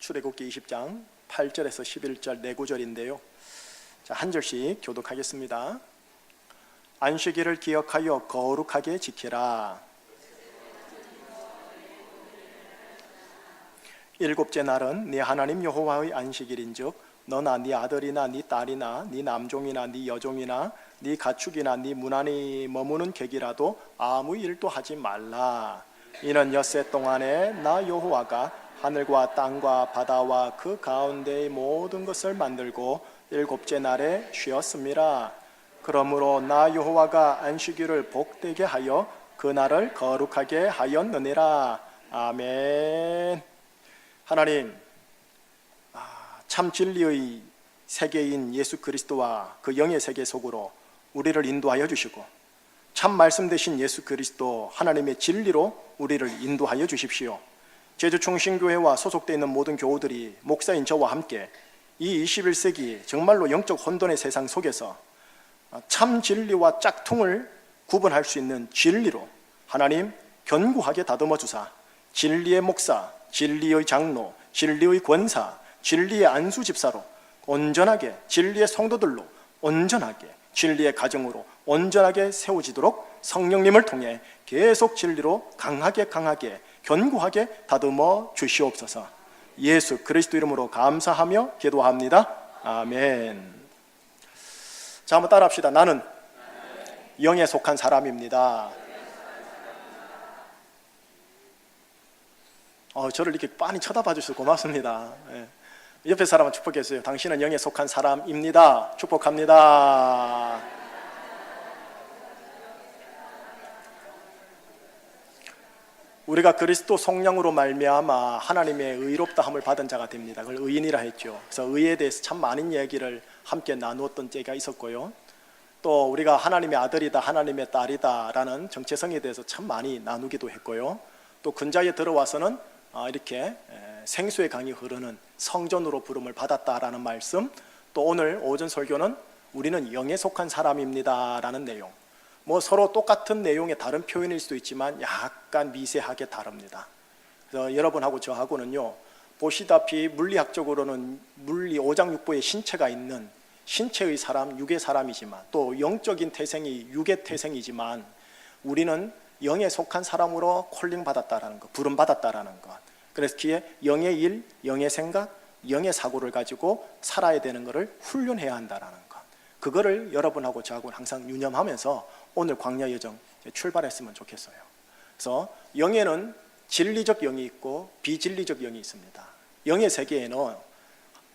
출애굽기 20장 8절에서 11절 네 구절인데요. 자, 한 절씩 교독하겠습니다. 안식일을 기억하여 거룩하게 지키라. 일곱째 날은 네 하나님 여호와의 안식일인즉 너나 네 아들이나 네 딸이나 네 남종이나 네 여종이나 네 가축이나 네 문 안에 머무는 객이라도 아무 일도 하지 말라. 이는 엿새 동안에 나 여호와가 하늘과 땅과 바다와 그 가운데의 모든 것을 만들고 일곱째 날에 쉬었습니다. 그러므로 나 여호와가 안식일을 복되게 하여 그 날을 거룩하게 하였느니라. 아멘. 하나님, 참 진리의 세계인 예수 그리스도와 그 영의 세계 속으로 우리를 인도하여 주시고 참 말씀 되신 예수 그리스도 하나님의 진리로 우리를 인도하여 주십시오. 제주충신교회와 소속되어 있는 모든 교우들이 목사인 저와 함께 이 21세기 정말로 영적 혼돈의 세상 속에서 참 진리와 짝퉁을 구분할 수 있는 진리로 하나님 견고하게 다듬어 주사 진리의 목사, 진리의 장로, 진리의 권사, 진리의 안수 집사로 온전하게 진리의 성도들로 온전하게 진리의 가정으로 온전하게 세워지도록 성령님을 통해 계속 진리로 강하게 견고하게 다듬어 주시옵소서. 예수 그리스도 이름으로 감사하며 기도합니다. 아멘. 자, 한번 따라합시다. 나는 영에 속한 사람입니다. 저를 이렇게 빤히 쳐다봐 주셔서 고맙습니다. 옆에 사람은 축복했어요. 당신은 영에 속한 사람입니다. 축복합니다. 우리가 그리스도 속량으로 말미암아 하나님의 의롭다함을 받은 자가 됩니다. 그걸 의인이라 했죠. 그래서 의에 대해서 참 많은 얘기를 함께 나누었던 때가 있었고요. 또 우리가 하나님의 아들이다, 하나님의 딸이다 라는 정체성에 대해서 참 많이 나누기도 했고요. 또 근자에 들어와서는 이렇게 생수의 강이 흐르는 성전으로 부름을 받았다라는 말씀, 또 오늘 오전 설교는 우리는 영에 속한 사람입니다 라는 내용. 서로 똑같은 내용의 다른 표현일 수도 있지만 약간 미세하게 다릅니다. 그래서 여러분하고 저하고는요, 보시다시피 물리학적으로는 물리 5장 6부의 신체가 있는 신체의 사람, 육의 사람이지만 또 영적인 태생이 육의 태생이지만 우리는 영에 속한 사람으로 콜링 받았다라는 것, 부름 받았다라는 것. 그래서 기에 영의 일, 영의 생각, 영의 사고를 가지고 살아야 되는 것을 훈련해야 한다라는 것. 그거를 여러분하고 저하고는 항상 유념하면서 오늘 광야 여정 출발했으면 좋겠어요. 그래서 영에는 진리적 영이 있고 비진리적 영이 있습니다. 영의 세계에는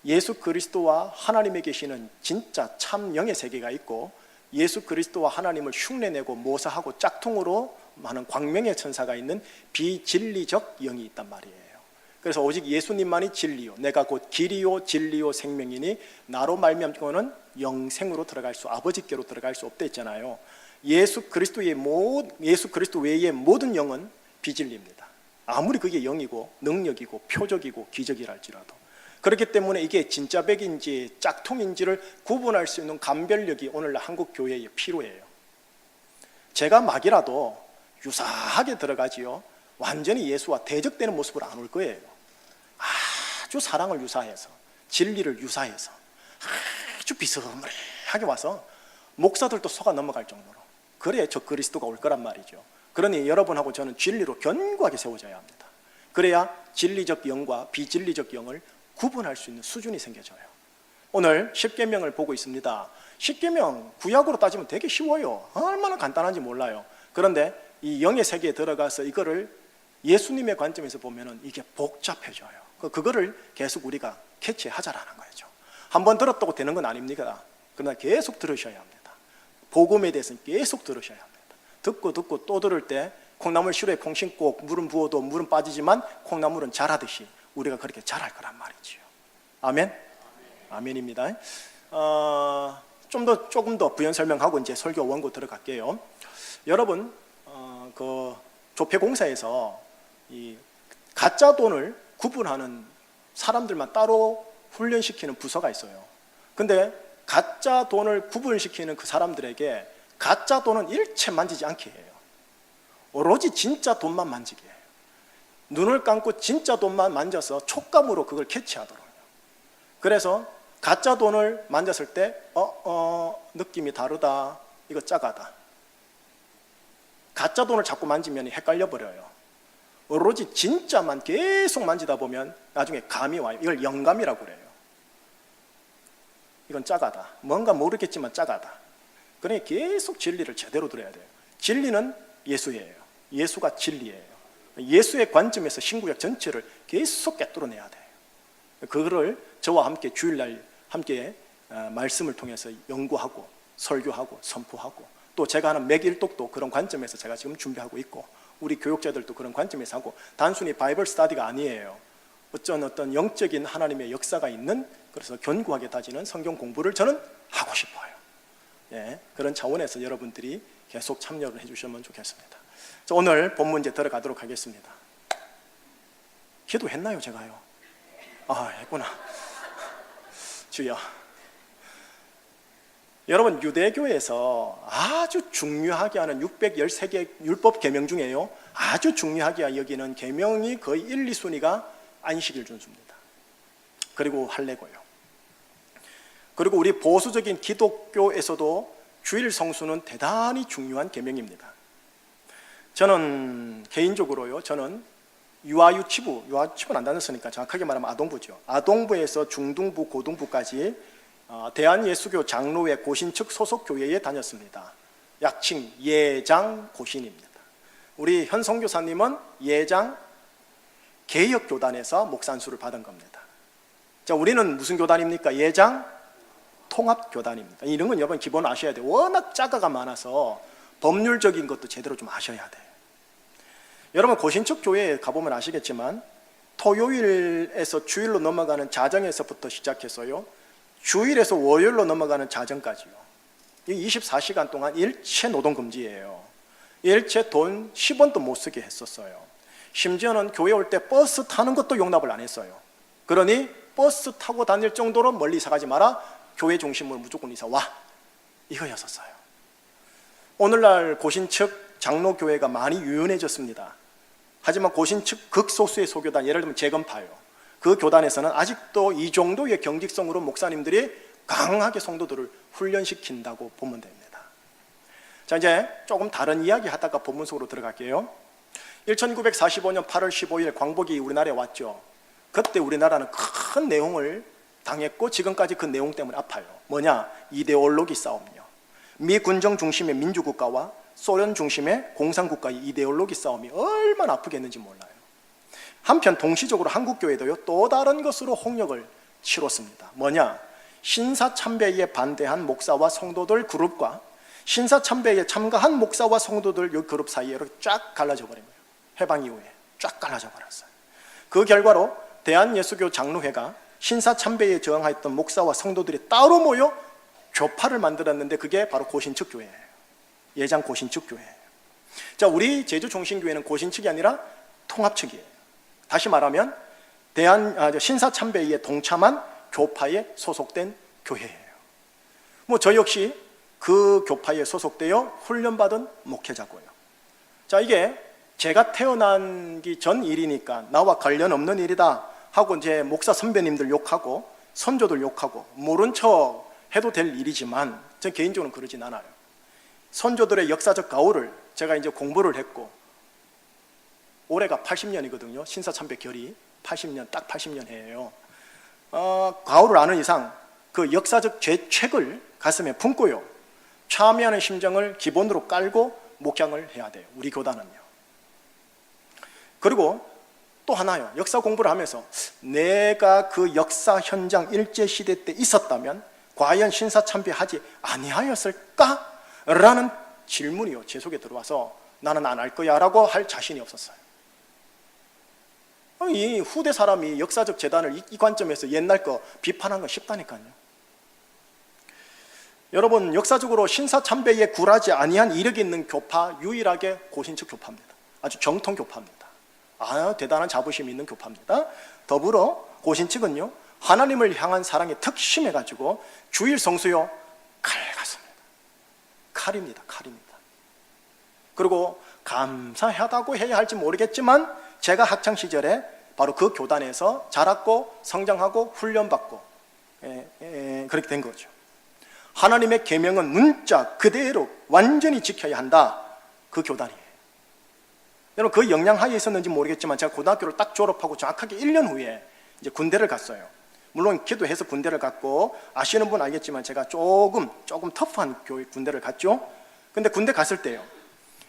예수 그리스도와 하나님에 계시는 진짜 참 영의 세계가 있고 예수 그리스도와 하나님을 흉내내고 모사하고 짝퉁으로 하는 광명의 천사가 있는 비진리적 영이 있단 말이에요. 그래서 오직 예수님만이 진리요, 내가 곧 길이요 진리요 생명이니 나로 말미암고는 영생으로 들어갈 수, 아버지께로 들어갈 수 없다 했잖아요. 예수 그리스도 외의 모든 영은 비진리입니다. 아무리 그게 영이고 능력이고 표적이고 기적이라 할지라도. 그렇기 때문에 이게 진짜 백인지 짝퉁인지를 구분할 수 있는 감별력이 오늘 한국 교회에 필요해요. 제가 막이라도 유사하게 들어가지요, 완전히 예수와 대적되는 모습으로 안 올 거예요. 아주 사랑을 유사해서, 진리를 유사해서 아주 비스무리하게 와서 목사들도 속아 넘어갈 정도로, 그래야 저 그리스도가 올 거란 말이죠. 그러니 여러분하고 저는 진리로 견고하게 세워져야 합니다. 그래야 진리적 영과 비진리적 영을 구분할 수 있는 수준이 생겨져요. 오늘 십계명을 보고 있습니다. 십계명 구약으로 따지면 되게 쉬워요. 얼마나 간단한지 몰라요. 그런데 이 영의 세계에 들어가서 이거를 예수님의 관점에서 보면은 이게 복잡해져요. 그거를 계속 우리가 캐치하자라는 거죠. 한번 들었다고 되는 건 아닙니다. 그러나 계속 들으셔야 합니다. 복음에 대해서는 계속 들으셔야 합니다. 듣고 또 들을 때 콩나물 시루에 콩 심고 물은 부어도 물은 빠지지만 콩나물은 자라듯이 우리가 그렇게 자랄 거란 말이지요. 아멘? 아멘입니다. 조금 더 부연 설명하고 이제 설교 원고 들어갈게요. 여러분, 그 조폐공사에서 이 가짜 돈을 구분하는 사람들만 따로 훈련시키는 부서가 있어요. 근데 가짜 돈을 구분시키는 그 사람들에게 가짜 돈은 일체 만지지 않게 해요. 오로지 진짜 돈만 만지게 해요. 눈을 감고 진짜 돈만 만져서 촉감으로 그걸 캐치하더라고요. 그래서 가짜 돈을 만졌을 때 느낌이 다르다, 이거 짜가다. 가짜 돈을 자꾸 만지면 헷갈려 버려요. 오로지 진짜만 계속 만지다 보면 나중에 감이 와요. 이걸 영감이라고 그래요. 이건 짜가다, 뭔가 모르겠지만 짜가다. 그러니 계속 진리를 제대로 들어야 돼요. 진리는 예수예요. 예수가 진리예요. 예수의 관점에서 신구약 전체를 계속 꿰뚫어내야 돼요. 그거를 저와 함께 주일날 함께 말씀을 통해서 연구하고 설교하고 선포하고, 또 제가 하는 맥일독도 그런 관점에서 제가 지금 준비하고 있고, 우리 교육자들도 그런 관점에서 하고, 단순히 바이블 스터디가 아니에요. 어떤 영적인 하나님의 역사가 있는, 그래서 견고하게 다지는 성경 공부를 저는 하고 싶어요. 예, 그런 차원에서 여러분들이 계속 참여를 해주시면 좋겠습니다. 자, 오늘 본 문제 들어가도록 하겠습니다. 기도했나요, 제가요? 했구나. 주여. 여러분, 유대교에서 아주 중요하게 하는 613개 율법 계명 중에요, 아주 중요하게 여기는 계명이 거의 1, 2순위가 안식일 준수입니다. 그리고 할례고요. 그리고 우리 보수적인 기독교에서도 주일 성수는 대단히 중요한 계명입니다. 저는 개인적으로요, 저는 유아유치부는 안 다녔으니까 정확하게 말하면 아동부죠. 아동부에서 중등부, 고등부까지 대한예수교 장로회 고신 측 소속 교회에 다녔습니다. 약칭 예장 고신입니다. 우리 현 선교사님은 예장 개혁교단에서 목산수를 받은 겁니다. 자, 우리는 무슨 교단입니까? 예장 통합교단입니다. 이런 건 여러분 기본 아셔야 돼요. 워낙 자가가 많아서 법률적인 것도 제대로 좀 아셔야 돼요. 여러분, 고신측 교회에 가보면 아시겠지만 토요일에서 주일로 넘어가는 자정에서부터 시작해서요, 주일에서 월요일로 넘어가는 자정까지요, 24시간 동안 일체 노동금지예요. 일체 돈 10원도 못 쓰게 했었어요. 심지어는 교회 올 때 버스 타는 것도 용납을 안 했어요. 그러니 버스 타고 다닐 정도로 멀리 이사 가지 마라, 교회 중심으로 무조건 이사 와, 이거였었어요. 오늘날 고신측 장로교회가 많이 유연해졌습니다. 하지만 고신측 극소수의 소교단, 예를 들면 재건파요, 그 교단에서는 아직도 이 정도의 경직성으로 목사님들이 강하게 성도들을 훈련시킨다고 보면 됩니다. 자, 이제 조금 다른 이야기 하다가 본문 속으로 들어갈게요. 1945년 8월 15일 광복이 우리나라에 왔죠. 그때 우리나라는 큰 내용을 당했고 지금까지 그 내용 때문에 아파요. 뭐냐? 이데올로기 싸움이요. 미 군정 중심의 민주국가와 소련 중심의 공산국가의 이데올로기 싸움이 얼마나 아프겠는지 몰라요. 한편 동시적으로 한국교회도요, 또 다른 것으로 홍역을 치렀습니다. 뭐냐? 신사참배에 반대한 목사와 성도들 그룹과 신사참배에 참가한 목사와 성도들 이 그룹 사이로 쫙 갈라져 버린 거예요. 해방 이후에 쫙 갈라져 버렸어요. 그 결과로 대한예수교 장로회가 신사참배에 저항했던 목사와 성도들이 따로 모여 교파를 만들었는데, 그게 바로 고신측 교회예요. 예장 고신측 교회예요. 자, 우리 제주 종신교회는 고신측이 아니라 통합측이에요. 다시 말하면 신사참배에 동참한 교파에 소속된 교회예요. 뭐 저 역시 그 교파에 소속되어 훈련받은 목회자고요. 자, 이게 제가 태어나기 전 일이니까 나와 관련 없는 일이다 하고 이제 목사 선배님들 욕하고 선조들 욕하고 모른 척 해도 될 일이지만, 전 개인적으로는 그러진 않아요. 선조들의 역사적 가오를 제가 이제 공부를 했고, 올해가 80년이거든요. 신사참배 결이 80년, 딱 80년 해예요. 가오를 아는 이상 그 역사적 죄책을 가슴에 품고요, 참여하는 심정을 기본으로 깔고 목양을 해야 돼요, 우리 교단은요. 그리고 또 하나요, 역사 공부를 하면서 내가 그 역사 현장 일제시대 때 있었다면 과연 신사참배하지 아니하였을까? 라는 질문이요, 제 속에 들어와서 나는 안 할 거야 라고 할 자신이 없었어요. 이 후대 사람이 역사적 재단을 이 관점에서 옛날 거 비판한 건 쉽다니까요. 여러분, 역사적으로 신사참배에 굴하지 아니한 이력이 있는 교파, 유일하게 고신측 교파입니다. 아주 정통 교파입니다. 대단한 자부심이 있는 교파입니다. 더불어 고신측은요, 하나님을 향한 사랑에 특심해가지고 주일 성수요, 칼 같습니다. 칼입니다. 칼입니다. 그리고 감사하다고 해야 할지 모르겠지만 제가 학창 시절에 바로 그 교단에서 자랐고 성장하고 훈련받고 그렇게 된 거죠. 하나님의 계명은 문자 그대로 완전히 지켜야 한다. 그 교단이에요. 여러분 그 영향하에 있었는지 모르겠지만 제가 고등학교를 딱 졸업하고 정확하게 1년 후에 이제 군대를 갔어요. 물론 기도해서 군대를 갔고 아시는 분 알겠지만 제가 조금 터프한 군대를 갔죠. 근데 군대 갔을 때요,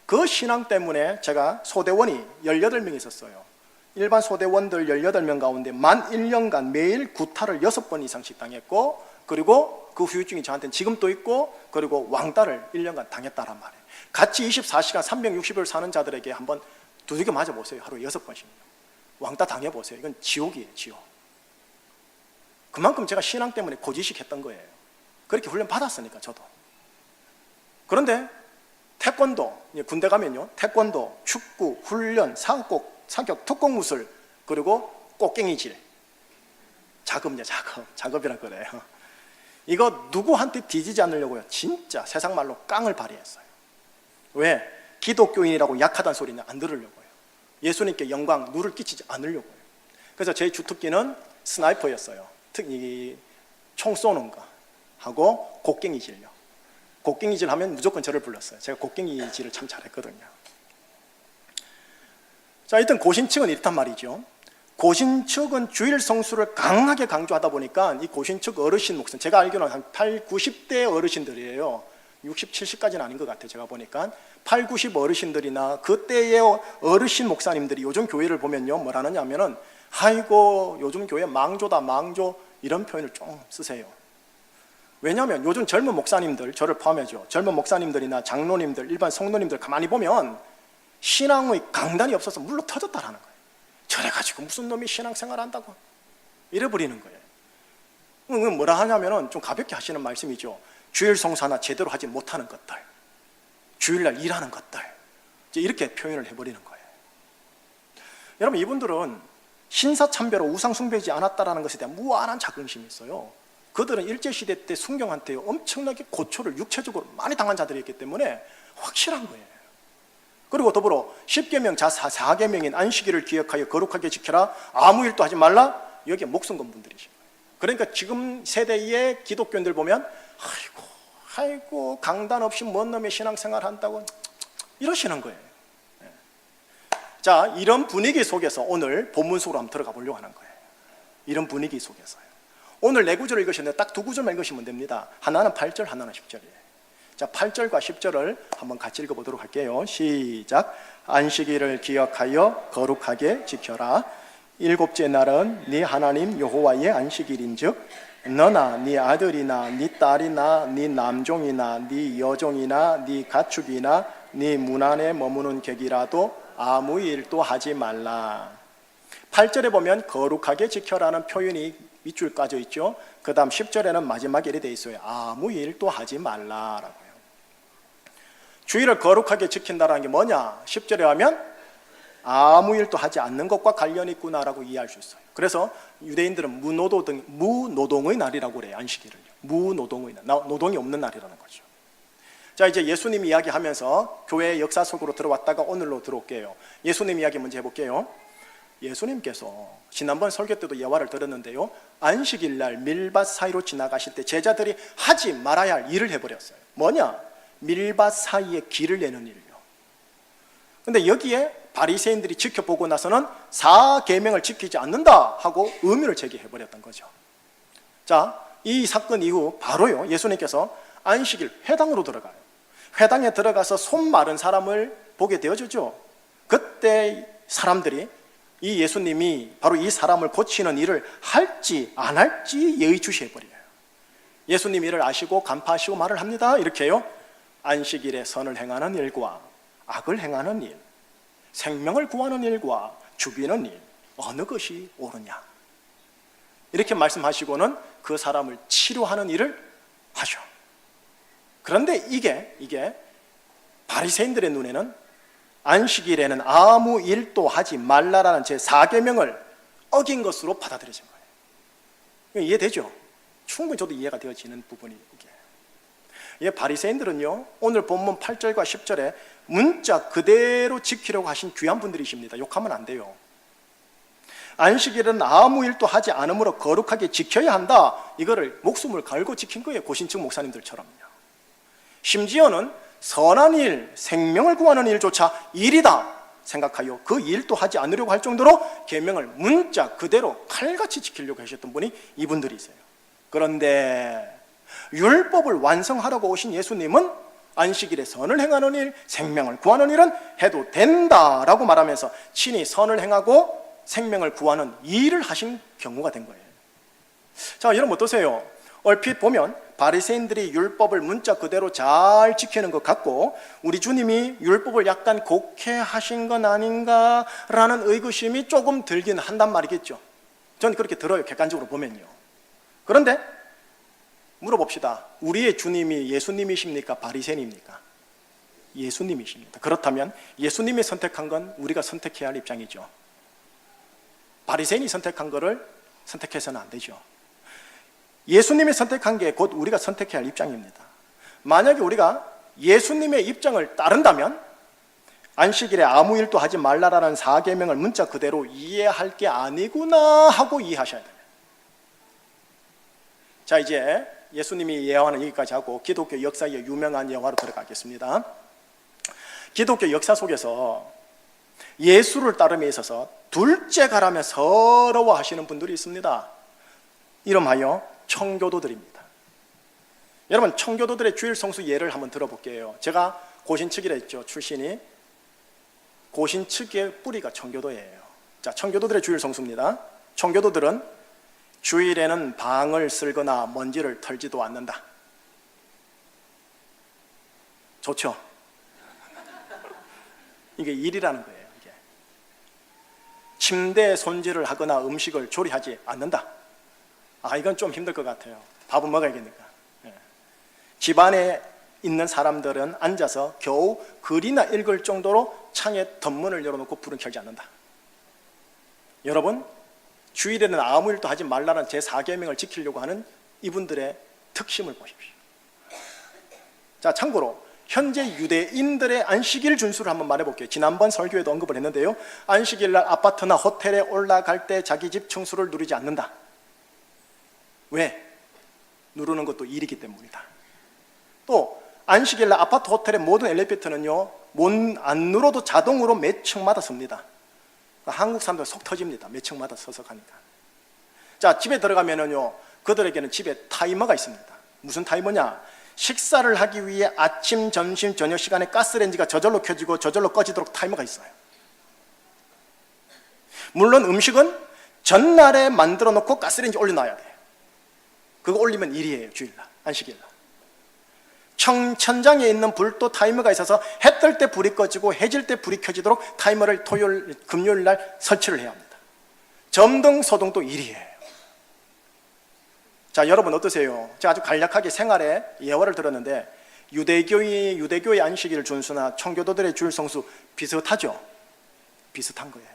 그 신앙 때문에 제가 소대원이 18명 있었어요. 일반 소대원들 18명 가운데 만 1년간 매일 구타를 6번 이상씩 당했고, 그리고 그 후유증이 저한테는 지금도 있고, 그리고 왕따를 1년간 당했다란 말이에요. 같이 24시간 360일 사는 자들에게 한번 두들겨 맞아보세요. 하루에 6번씩 왕따 당해보세요. 이건 지옥이에요, 지옥. 그만큼 제가 신앙 때문에 고지식 했던 거예요. 그렇게 훈련 받았으니까 저도. 그런데 태권도, 군대 가면요, 태권도, 축구, 훈련, 사격, 특공무술, 그리고 꽃갱이질, 작업이라 그래요. 이거 누구한테 뒤지지 않으려고요, 진짜 세상 말로 깡을 발휘했어요. 왜? 기독교인이라고 약하다는 소리는 안 들으려고요. 예수님께 영광, 누를 끼치지 않으려고요. 그래서 제 주특기는 스나이퍼였어요. 특히 총 쏘는 거 하고 곡괭이질요. 곡괭이질 하면 무조건 저를 불렀어요. 제가 곡괭이질을 참 잘했거든요. 자, 일단 고신측은 이렇단 말이죠. 고신측은 주일 성수를 강하게 강조하다 보니까 이 고신측 어르신 목사님, 제가 알기로는 한 8, 90대 어르신들이에요. 60, 70까지는 아닌 것 같아요. 제가 보니까 8, 90 어르신들이나 그때의 어르신 목사님들이 요즘 교회를 보면요, 뭐라느냐 하면은 아이고 요즘 교회 망조다, 망조, 이런 표현을 좀 쓰세요. 왜냐하면 요즘 젊은 목사님들, 저를 포함해죠, 젊은 목사님들이나 장로님들, 일반 성도님들 가만히 보면 신앙의 강단이 없어서 물러 터졌다라는 거예요. 저래가지고 무슨 놈이 신앙생활 한다고 이래버리는 거예요. 뭐라 하냐면은 좀 가볍게 하시는 말씀이죠. 주일 성사나 제대로 하지 못하는 것들, 주일날 일하는 것들, 이제 이렇게 표현을 해버리는 거예요. 여러분, 이분들은 신사참배로 우상숭배하지 않았다라는 것에 대한 무한한 자긍심이 있어요. 그들은 일제시대 때 순경한테 엄청나게 고초를 육체적으로 많이 당한 자들이었기 때문에 확실한 거예요. 그리고 더불어 10계명 자 4계명인 안식일을 기억하여 거룩하게 지켜라, 아무 일도 하지 말라, 여기에 목숨 건 분들이신 거예요. 그러니까 지금 세대의 기독교인들 보면 아이고 강단 없이 뭔 놈의 신앙생활 한다고 이러시는 거예요. 자, 이런 분위기 속에서 오늘 본문 속으로 한번 들어가 보려고 하는 거예요. 이런 분위기 속에서요. 오늘 네 구절을 읽으셨는데 딱 두 구절만 읽으시면 됩니다. 하나는 8절, 하나는 10절이에요. 자, 8절과 10절을 한번 같이 읽어보도록 할게요. 시작. 안식일을 기억하여 거룩하게 지켜라. 일곱째 날은 네 하나님 여호와의 안식일인즉 너나 네 아들이나 네 딸이나 네 남종이나 네 여종이나 네 가축이나 네 문 안에 머무는 객이라도 아무 일도 하지 말라. 8절에 보면 거룩하게 지켜라는 표현이 밑줄 까져 있죠. 그 다음 10절에는 마지막에 이렇게 되어 있어요. 아무 일도 하지 말라라고요. 주일을 거룩하게 지킨다는 게 뭐냐? 10절에 하면 아무 일도 하지 않는 것과 관련이 있구나라고 이해할 수 있어요. 그래서 유대인들은 무노동의 날이라고 그래요. 안식일을요. 무노동의 날, 노동이 없는 날이라는 거죠. 자, 이제 예수님 이야기하면서 교회의 역사 속으로 들어왔다가 오늘로 들어올게요. 예수님 이야기 먼저 해볼게요. 예수님께서 지난번 설교 때도 예화를 들었는데요, 안식일 날 밀밭 사이로 지나가실 때 제자들이 하지 말아야 할 일을 해버렸어요. 뭐냐? 밀밭 사이에 길을 내는 일이요. 근데 여기에 바리새인들이 지켜보고 나서는 4계명을 지키지 않는다 하고 의문을 제기해버렸던 거죠. 자, 이 사건 이후 바로요, 예수님께서 안식일 회당으로 들어가요. 회당에 들어가서 손 마른 사람을 보게 되어주죠. 그때 사람들이 이 예수님이 바로 이 사람을 고치는 일을 할지 안 할지 예의주시해버려요. 예수님 이를 아시고 간파하시고 말을 합니다. 이렇게요. 안식일에 선을 행하는 일과 악을 행하는 일, 생명을 구하는 일과 죽이는 일, 어느 것이 옳으냐, 이렇게 말씀하시고는 그 사람을 치료하는 일을 하죠. 그런데 이게 바리새인들의 눈에는 안식일에는 아무 일도 하지 말라라는 제 4계명을 어긴 것으로 받아들여진 거예요. 이해되죠? 충분히 저도 이해가 되어지는 부분이 이게. 바리새인들은요, 오늘 본문 8절과 10절에 문자 그대로 지키려고 하신 귀한 분들이십니다. 욕하면 안 돼요. 안식일은 아무 일도 하지 않으므로 거룩하게 지켜야 한다. 이거를 목숨을 걸고 지킨 거예요. 고신층 목사님들처럼요. 심지어는 선한 일, 생명을 구하는 일조차 일이다 생각하여 그 일도 하지 않으려고 할 정도로 계명을 문자 그대로 칼같이 지키려고 하셨던 분이 이분들이세요. 그런데 율법을 완성하라고 오신 예수님은 안식일에 선을 행하는 일, 생명을 구하는 일은 해도 된다라고 말하면서 친히 선을 행하고 생명을 구하는 일을 하신 경우가 된 거예요. 자, 여러분 어떠세요? 얼핏 보면 바리새인들이 율법을 문자 그대로 잘 지키는 것 같고 우리 주님이 율법을 약간 곡해하신 건 아닌가라는 의구심이 조금 들긴 한단 말이겠죠. 저는 그렇게 들어요, 객관적으로 보면요. 그런데 물어봅시다. 우리의 주님이 예수님이십니까? 바리새인입니까? 예수님이십니다. 그렇다면 예수님이 선택한 건 우리가 선택해야 할 입장이죠. 바리새인이 선택한 거를 선택해서는 안 되죠. 예수님이 선택한 게 곧 우리가 선택해야 할 입장입니다. 만약에 우리가 예수님의 입장을 따른다면 안식일에 아무 일도 하지 말라라는 4계명을 문자 그대로 이해할 게 아니구나 하고 이해하셔야 돼요. 자, 이제 예수님이 예화는 여기까지 하고 기독교 역사의 유명한 예화로 들어가겠습니다. 기독교 역사 속에서 예수를 따름에 있어서 둘째 가라며 서러워하시는 분들이 있습니다. 이름하여 청교도들입니다. 여러분, 청교도들의 주일 성수 예를 한번 들어볼게요. 제가 고신측이라 했죠. 출신이 고신측의 뿌리가 청교도예요. 자, 청교도들의 주일 성수입니다. 청교도들은 주일에는 방을 쓸거나 먼지를 털지도 않는다. 좋죠? 이게 일이라는 거예요. 이게. 침대 손질을 하거나 음식을 조리하지 않는다. 아, 이건 좀 힘들 것 같아요. 밥은 먹어야겠니까. 예. 집안에 있는 사람들은 앉아서 겨우 글이나 읽을 정도로 창에 덧문을 열어놓고 불은 켜지 않는다. 여러분, 주일에는 아무 일도 하지 말라는 제4계명을 지키려고 하는 이분들의 특심을 보십시오. 자, 참고로 현재 유대인들의 안식일 준수를 한번 말해볼게요. 지난번 설교에도 언급을 했는데요. 안식일날 아파트나 호텔에 올라갈 때 자기 집 청수를 누르지 않는다. 왜? 누르는 것도 일이기 때문이다. 또 안식일날 아파트 호텔의 모든 엘리베이터는요, 문 안 눌러도 자동으로 몇 층마다 섭니다. 한국 사람들 속 터집니다. 몇 층마다 서서 가니까. 자, 집에 들어가면은요, 그들에게는 집에 타이머가 있습니다. 무슨 타이머냐? 식사를 하기 위해 아침, 점심, 저녁 시간에 가스레인지가 저절로 켜지고 저절로 꺼지도록 타이머가 있어요. 물론 음식은 전날에 만들어 놓고 가스레인지 올려놔야 돼요. 그거 올리면 일이에요. 주일날, 안식일날. 천장에 있는 불도 타이머가 있어서 해 뜰 때 불이 꺼지고 해질 때 불이 켜지도록 타이머를 토요일, 금요일 날 설치를 해야 합니다. 점등, 소등도 일이에요. 자, 여러분 어떠세요? 제가 아주 간략하게 생활의 예화를 들었는데 유대교의 안식일 준수나 청교도들의 주일 성수 비슷하죠? 비슷한 거예요.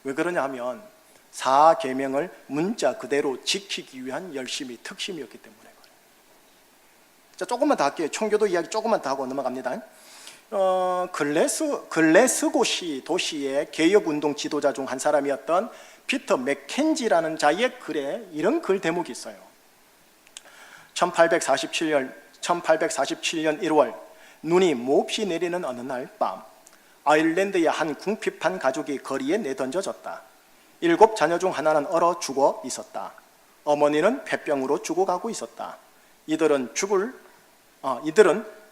왜 그러냐 하면 4계명을 문자 그대로 지키기 위한 열심이 특심이었기 때문에 그래요. 자, 조금만 더 할게요. 청교도 이야기 조금만 더 하고 넘어갑니다. 글래스고 도시의 개혁운동 지도자 중 한 사람이었던 피터 맥켄지라는 자의 글에 이런 글 대목이 있어요. 1847년 1월 눈이 몹시 내리는 어느 날 밤 아일랜드의 한 궁핍한 가족이 거리에 내던져졌다. 7 자녀 중 하나는 얼어 죽어 있었다. 어머니는 폐병으로 죽어가고 있었다. 이들은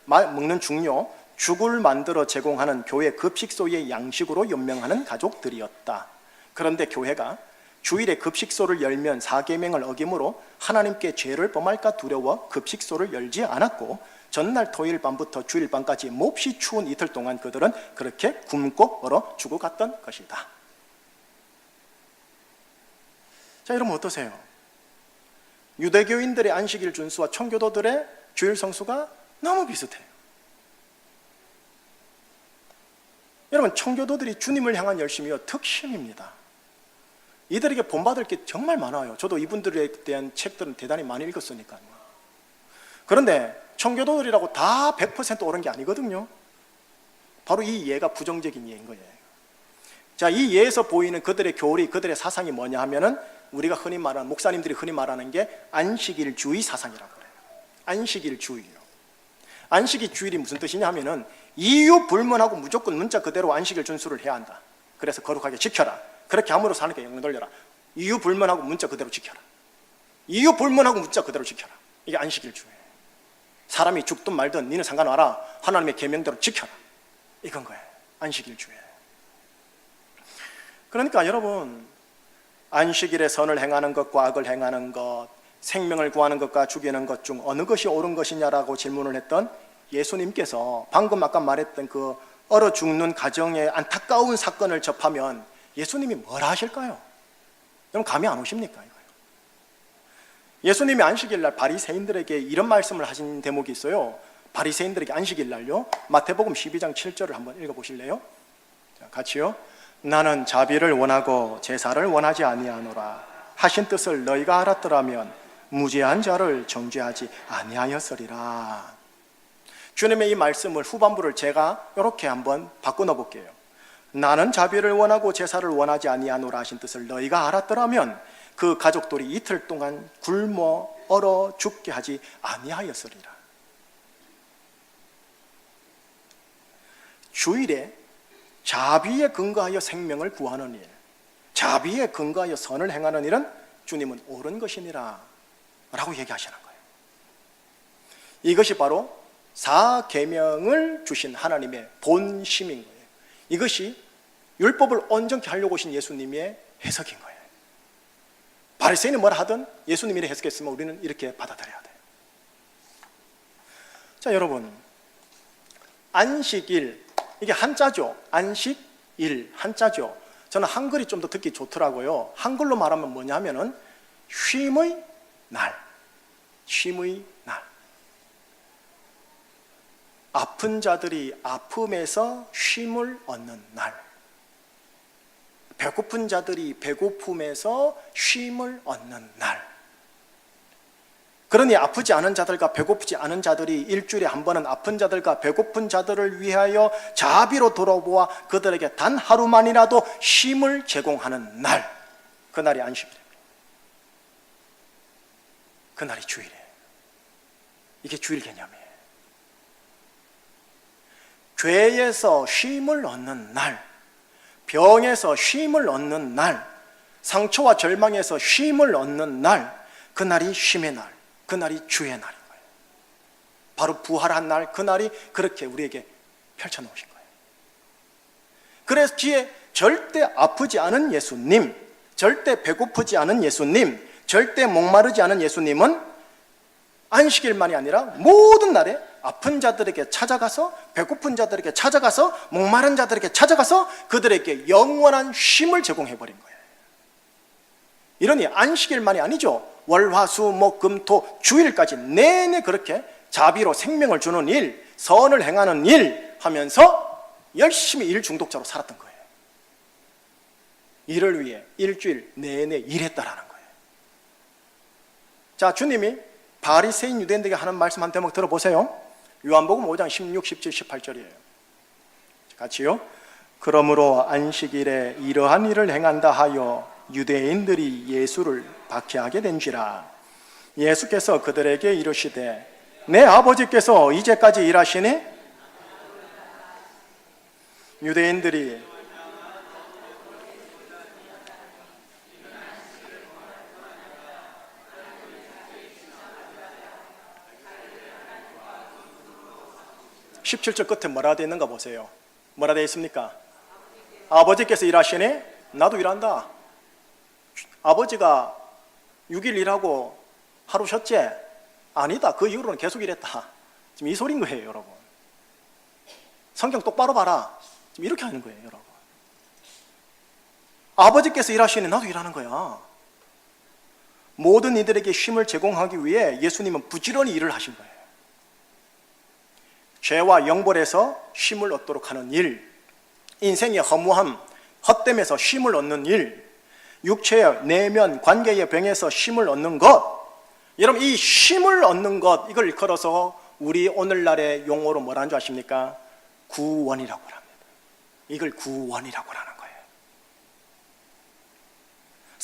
먹는 중요, 죽을 만들어 제공하는 교회 급식소의 양식으로 연명하는 가족들이었다. 그런데 교회가 주일에 급식소를 열면 4계명을 어김으로 하나님께 죄를 범할까 두려워 급식소를 열지 않았고 전날 토요일 밤부터 주일 밤까지 몹시 추운 이틀 동안 그들은 그렇게 굶고 얼어 죽어갔던 것이다. 자, 여러분 어떠세요? 유대교인들의 안식일 준수와 청교도들의 주일 성수가 너무 비슷해요. 여러분, 청교도들이 주님을 향한 열심이요 특심입니다. 이들에게 본받을 게 정말 많아요. 저도 이분들에 대한 책들은 대단히 많이 읽었으니까요. 그런데 청교도들이라고 다 100% 옳은 게 아니거든요. 바로 이 예가 부정적인 예인 거예요. 자, 이 예에서 보이는 그들의 교리, 그들의 사상이 뭐냐 하면은 우리가 흔히 말하는, 목사님들이 흔히 말하는 게 안식일주의 사상이라고 그래요. 안식일주의요. 안식일주일이 무슨 뜻이냐 하면은 이유 불문하고 무조건 문자 그대로 안식일 준수를 해야 한다. 그래서 거룩하게 지켜라. 그렇게 함으로 사는 게 영향 돌려라. 이유 불문하고 문자 그대로 지켜라. 이유 불문하고 문자 그대로 지켜라. 이게 안식일주의예요. 사람이 죽든 말든 니는 상관없라. 하나님의 계명대로 지켜라. 이건 거예요. 안식일주의. 그러니까 여러분, 안식일에 선을 행하는 것과 악을 행하는 것, 생명을 구하는 것과 죽이는 것 중 어느 것이 옳은 것이냐라고 질문을 했던 예수님께서 방금 아까 말했던 그 얼어 죽는 가정의 안타까운 사건을 접하면 예수님이 뭐라 하실까요? 여러분 감이 안 오십니까? 이거요. 예수님이 안식일 날 바리새인들에게 이런 말씀을 하신 대목이 있어요. 바리새인들에게 안식일 날요. 마태복음 12장 7절을 한번 읽어보실래요? 자, 같이요. 나는 자비를 원하고 제사를 원하지 아니하노라 하신 뜻을 너희가 알았더라면 무죄한 자를 정죄하지 아니하였으리라. 주님의 이 말씀을 후반부를 제가 이렇게 한번 바꿔 볼게요. 나는 자비를 원하고 제사를 원하지 아니하노라 하신 뜻을 너희가 알았더라면 그 가족들이 이틀 동안 굶어 얼어 죽게 하지 아니하였으리라. 주일에 자비에 근거하여 생명을 구하는 일, 자비에 근거하여 선을 행하는 일은 주님은 옳은 것이니라 라고 얘기하시는 거예요. 이것이 바로 사계명을 주신 하나님의 본심인 거예요. 이것이 율법을 온전케 하려고 오신 예수님의 해석인 거예요. 바리새인이 뭐라 하든 예수님이 이렇게 해석했으면 우리는 이렇게 받아들여야 돼요. 자, 여러분, 안식일, 이게 한자죠. 안식일, 한자죠. 저는 한글이 좀 더 듣기 좋더라고요. 한글로 말하면 뭐냐 하면은 쉼의 날, 쉼의 날. 아픈 자들이 아픔에서 쉼을 얻는 날, 배고픈 자들이 배고픔에서 쉼을 얻는 날. 그러니 아프지 않은 자들과 배고프지 않은 자들이 일주일에 한 번은 아픈 자들과 배고픈 자들을 위하여 자비로 돌아보아 그들에게 단 하루만이라도 쉼을 제공하는 날, 그날이 안식일입니다. 그날이 주일이에요. 이게 주일 개념이에요. 죄에서 쉼을 얻는 날, 병에서 쉼을 얻는 날, 상처와 절망에서 쉼을 얻는 날, 그날이 쉼의 날, 그날이 주의 날인 거예요. 바로 부활한 날, 그날이 그렇게 우리에게 펼쳐놓으신 거예요. 그래서 뒤에 절대 아프지 않은 예수님, 절대 배고프지 않은 예수님, 절대 목마르지 않은 예수님은 안식일만이 아니라 모든 날에 아픈 자들에게 찾아가서, 배고픈 자들에게 찾아가서, 목마른 자들에게 찾아가서 그들에게 영원한 쉼을 제공해버린 거예요. 이러니 안식일만이 아니죠. 월, 화, 수, 목, 금, 토, 주일까지 내내 그렇게 자비로 생명을 주는 일, 선을 행하는 일 하면서 열심히 일 중독자로 살았던 거예요. 이를 위해 일주일 내내 일했다라는 거예요. 자, 주님이 바리새인 유대인들에게 하는 말씀 한 대목 들어보세요. 요한복음 5장 16, 17, 18절이에요. 같이요. 그러므로 안식일에 이러한 일을 행한다 하여 유대인들이 예수를 박해하게 된지라. 예수께서 그들에게 이르시되 내 아버지께서 이제까지 일하시니? 유대인들이 17절 끝에 뭐라 되어 있는가 보세요. 뭐라 되어 있습니까? 아버지께서 일하시니? 나도 일한다. 아버지가 6일 일하고 하루 쉬었지? 아니다. 그 이후로는 계속 일했다. 지금 이 소리인 거예요, 여러분. 성경 똑바로 봐라. 지금 이렇게 하는 거예요, 여러분. 아버지께서 일하시니 나도 일하는 거야. 모든 이들에게 쉼을 제공하기 위해 예수님은 부지런히 일을 하신 거예요. 죄와 영벌에서 쉼을 얻도록 하는 일, 인생의 허무함, 헛됨에서 쉼을 얻는 일, 육체의 내면 관계의 병에서 쉼을 얻는 것. 여러분, 이 쉼을 얻는 것, 이걸 일컬어서 우리 오늘날의 용어로 뭐라는 줄 아십니까? 구원이라고 합니다. 이걸 구원이라고 하는 거예요.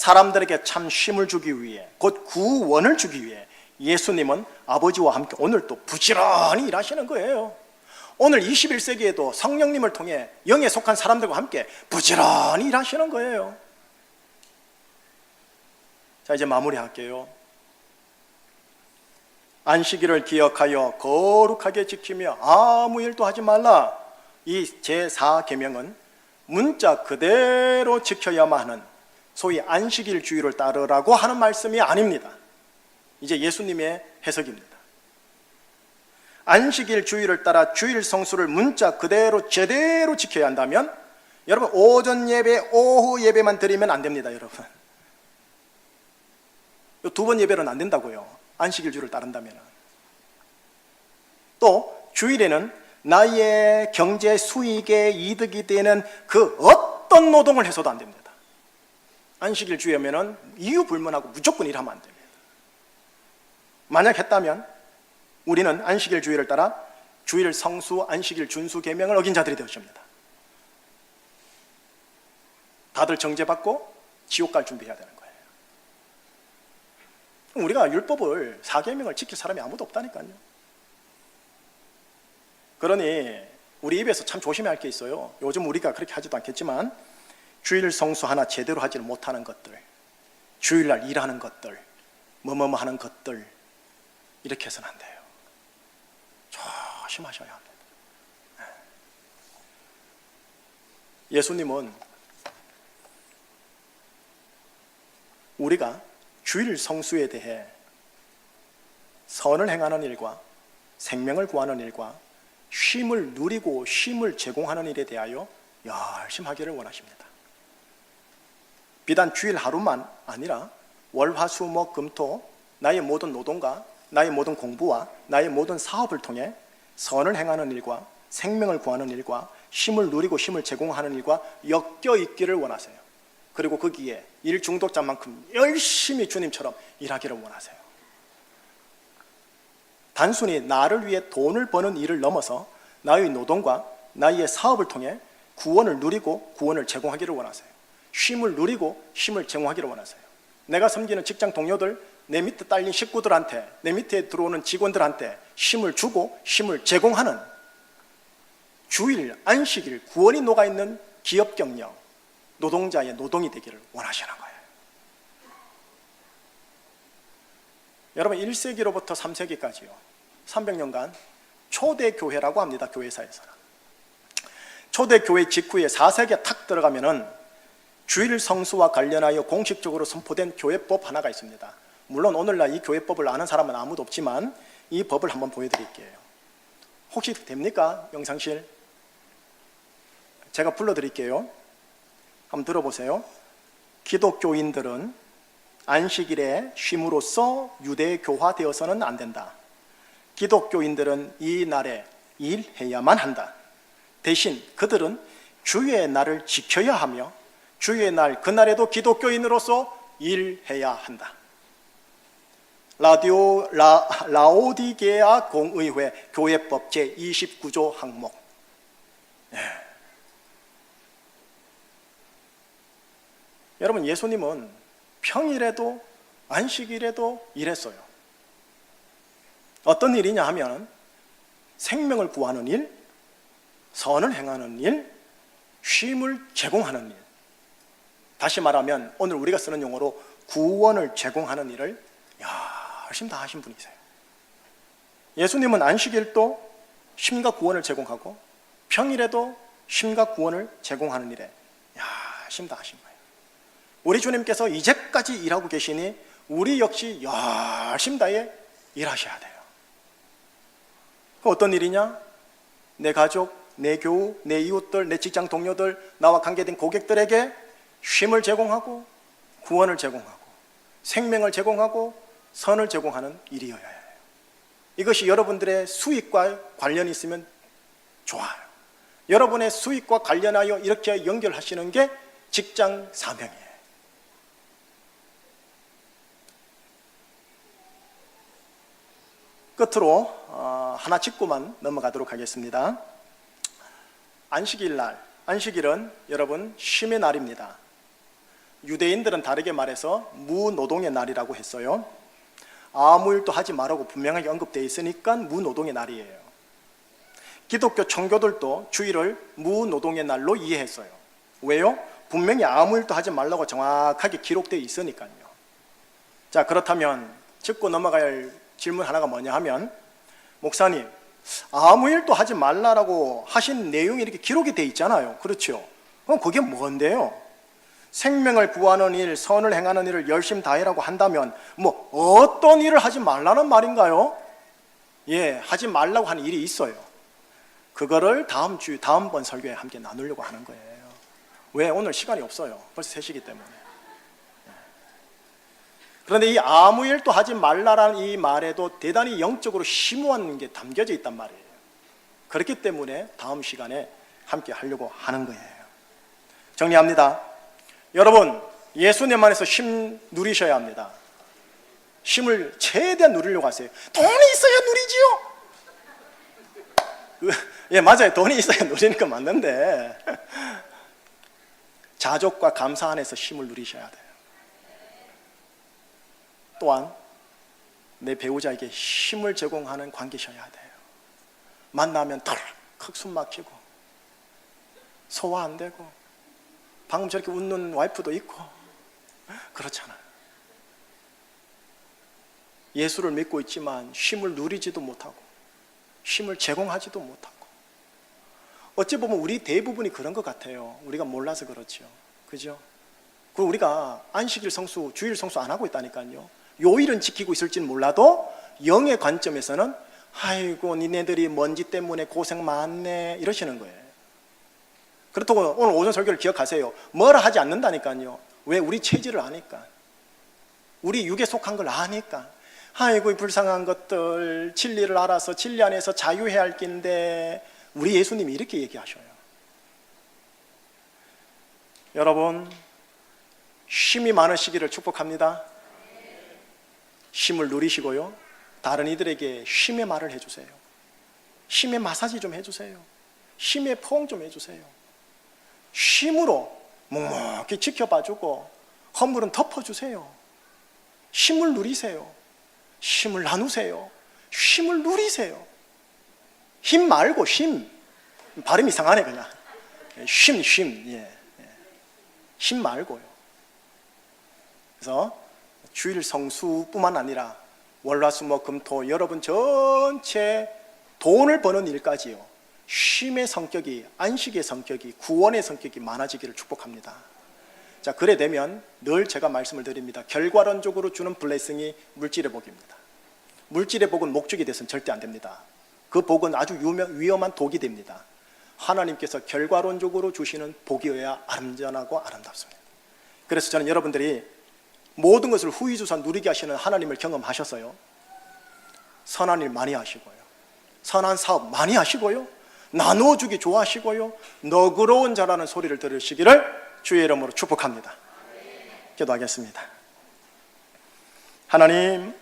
사람들에게 참 쉼을 주기 위해, 곧 구원을 주기 위해 예수님은 아버지와 함께 오늘 또 부지런히 일하시는 거예요. 오늘 21세기에도 성령님을 통해 영에 속한 사람들과 함께 부지런히 일하시는 거예요. 자, 이제 마무리할게요. 안식일을 기억하여 거룩하게 지키며 아무 일도 하지 말라. 이 제4계명은 문자 그대로 지켜야만 하는 소위 안식일 주의를 따르라고 하는 말씀이 아닙니다. 이제 예수님의 해석입니다. 안식일 주의를 따라 주일 성수를 문자 그대로 제대로 지켜야 한다면 여러분 오전 예배, 오후 예배만 드리면 안 됩니다. 여러분 두 번 예배는 안 된다고요. 안식일 주의를 따른다면. 또 주일에는 나의 경제 수익에 이득이 되는 그 어떤 노동을 해서도 안 됩니다. 안식일 주의하면 이유 불문하고 무조건 일하면 안 됩니다. 만약 했다면 우리는 안식일 주의를 따라 주일 성수, 안식일 준수 계명을 어긴 자들이 되었습니다. 다들 정죄받고 지옥 갈 준비해야 되는 거예요. 우리가 율법을 4계명을 지킬 사람이 아무도 없다니까요. 그러니 우리 입에서 참 조심해야 할 게 있어요. 요즘 우리가 그렇게 하지도 않겠지만 주일 성수 하나 제대로 하지를 못하는 것들, 주일날 일하는 것들, 뭐뭐뭐 하는 것들, 이렇게 해서는 안 돼요. 조심하셔야 합니다. 예수님은 우리가 주일 성수에 대해 선을 행하는 일과 생명을 구하는 일과 쉼을 누리고 쉼을 제공하는 일에 대하여 열심히 하기를 원하십니다. 비단 주일 하루만 아니라 월, 화, 수, 목, 금, 토 나의 모든 노동과 나의 모든 공부와 나의 모든 사업을 통해 선을 행하는 일과 생명을 구하는 일과 쉼을 누리고 쉼을 제공하는 일과 엮여 있기를 원하세요. 그리고 거기에 일 중독자만큼 열심히 주님처럼 일하기를 원하세요. 단순히 나를 위해 돈을 버는 일을 넘어서 나의 노동과 나의 사업을 통해 구원을 누리고 구원을 제공하기를 원하세요. 쉼을 누리고 쉼을 제공하기를 원하세요. 내가 섬기는 직장 동료들, 내 밑에 딸린 식구들한테, 내 밑에 들어오는 직원들한테 쉼을 주고 쉼을 제공하는 주일, 안식일, 구원이 녹아있는 기업 경영, 노동자의 노동이 되기를 원하시는 거예요. 여러분 1세기로부터 3세기까지요 300년간 초대교회라고 합니다. 교회사에서는 초대교회 직후에 4세기에 탁 들어가면은 주일 성수와 관련하여 공식적으로 선포된 교회법 하나가 있습니다. 물론 오늘날 이 교회법을 아는 사람은 아무도 없지만 이 법을 한번 보여드릴게요. 혹시 됩니까? 영상실 제가 불러드릴게요. 한번 들어보세요. 기독교인들은 안식일에 쉼으로써 유대교화되어서는 안 된다. 기독교인들은 이 날에 일해야만 한다. 대신 그들은 주의 날을 지켜야 하며 주의 날 그날에도 기독교인으로서 일해야 한다. 라오디게아 공의회 교회법 제29조 항목. 여러분 예수님은 평일에도 안식일에도 일했어요. 어떤 일이냐 하면 생명을 구하는 일, 선을 행하는 일, 쉼을 제공하는 일. 다시 말하면 오늘 우리가 쓰는 용어로 구원을 제공하는 일을 열심히 다 하신 분이세요. 예수님은 안식일도 쉼과 구원을 제공하고 평일에도 쉼과 구원을 제공하는 일에 열심히 다 하신 거예요. 우리 주님께서 이제까지 일하고 계시니 우리 역시 열심히 다해 일하셔야 돼요. 어떤 일이냐? 내 가족, 내 교우, 내 이웃들, 내 직장 동료들, 나와 관계된 고객들에게 쉼을 제공하고 구원을 제공하고 생명을 제공하고 선을 제공하는 일이어야 해요. 이것이 여러분들의 수익과 관련이 있으면 좋아요. 여러분의 수익과 관련하여 이렇게 연결하시는 게 직장 사명이에요. 끝으로 하나 짚고만 넘어가도록 하겠습니다. 안식일 날, 안식일은 여러분 쉼의 날입니다. 유대인들은 다르게 말해서 무노동의 날이라고 했어요. 아무 일도 하지 말라고 분명하게 언급되어 있으니까 무노동의 날이에요. 기독교 청교들도 주일을 무노동의 날로 이해했어요. 왜요? 분명히 아무 일도 하지 말라고 정확하게 기록되어 있으니까요. 자, 그렇다면 짚고 넘어가야 할 질문 하나가 뭐냐 하면, 목사님, 아무 일도 하지 말라라고 하신 내용이 이렇게 기록이 되어 있잖아요. 그렇죠? 그럼 그게 뭔데요? 생명을 구하는 일, 선을 행하는 일을 열심히 다해라고 한다면 뭐 어떤 일을 하지 말라는 말인가요? 예, 하지 말라고 하는 일이 있어요. 그거를 다음번 설교에 함께 나누려고 하는 거예요. 왜? 오늘 시간이 없어요. 벌써 3시기 때문에. 그런데 이 아무 일도 하지 말라라는 이 말에도 대단히 영적으로 심오한 게 담겨져 있단 말이에요. 그렇기 때문에 다음 시간에 함께 하려고 하는 거예요. 정리합니다. 여러분, 예수님 안에서 쉼 누리셔야 합니다. 쉼을 최대한 누리려고 하세요. 돈이 있어야 누리지요. 예, 맞아요. 돈이 있어야 누리는 건 맞는데 자족과 감사 안에서 쉼을 누리셔야 돼요. 또한 내 배우자에게 힘을 제공하는 관계셔야 돼요. 만나면 덜컥 숨 막히고 소화 안 되고 방금 저렇게 웃는 와이프도 있고 그렇잖아요. 예수를 믿고 있지만 쉼을 누리지도 못하고 쉼을 제공하지도 못하고, 어찌 보면 우리 대부분이 그런 것 같아요. 우리가 몰라서 그렇죠. 그죠? 그리고 우리가 안식일 성수, 주일 성수 안 하고 있다니까요. 요일은 지키고 있을지는 몰라도 영의 관점에서는 아이고 니네들이 먼지 때문에 고생 많네 이러시는 거예요. 그렇다고 오늘 오전 설교를 기억하세요. 뭐라 하지 않는다니까요. 왜? 우리 체질을 아니까, 우리 육에 속한 걸 아니까. 아이고 이 불쌍한 것들, 진리를 알아서 진리 안에서 자유해야 할 낀데, 우리 예수님이 이렇게 얘기하셔요. 여러분, 쉼이 많으시기를 축복합니다. 쉼을 누리시고요, 다른 이들에게 쉼의 말을 해주세요. 쉼의 마사지 좀 해주세요. 쉼의 포옹 좀 해주세요. 쉼으로 묵묵히 지켜봐주고 허물은 덮어주세요. 쉼을 누리세요. 쉼을 나누세요. 쉼을 누리세요. 힘 말고 쉼. 발음 이상하네 그냥. 쉼. 예. 쉼 말고요. 그래서 주일 성수뿐만 아니라 월화수목금토 여러분 전체 돈을 버는 일까지요, 쉼의 성격이, 안식의 성격이, 구원의 성격이 많아지기를 축복합니다. 자, 그래 되면 늘 제가 말씀을 드립니다. 결과론적으로 주는 블레싱이 물질의 복입니다. 물질의 복은 목적이 돼서는 절대 안 됩니다. 그 복은 아주 위험한 독이 됩니다. 하나님께서 결과론적으로 주시는 복이어야 안전하고 아름답습니다. 그래서 저는 여러분들이 모든 것을 후이주사 누리게 하시는 하나님을 경험하셨어요. 선한 일 많이 하시고요, 선한 사업 많이 하시고요, 나누어주기 좋아하시고요, 너그러운 자라는 소리를 들으시기를 주의 이름으로 축복합니다. 기도하겠습니다. 하나님,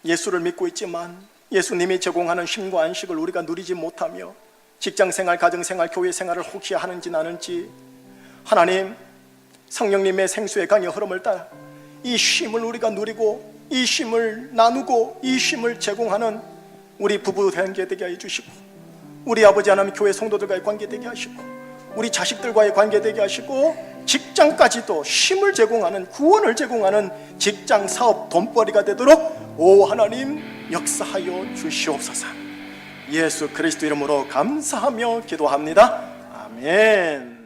예수를 믿고 있지만 예수님이 제공하는 쉼과 안식을 우리가 누리지 못하며 직장생활, 가정생활, 교회생활을 혹시 하는지 나는지, 하나님 성령님의 생수의 강의 흐름을 따라 이 쉼을 우리가 누리고 이 쉼을 나누고 이 쉼을 제공하는 우리 부부 관계 되게 해주시고, 우리 아버지 하나님 교회 성도들과의 관계 되게 하시고, 우리 자식들과의 관계 되게 하시고, 직장까지도 쉼을 제공하는, 구원을 제공하는 직장 사업 돈벌이가 되도록 오 하나님 역사하여 주시옵소서. 예수 그리스도 이름으로 감사하며 기도합니다. 아멘.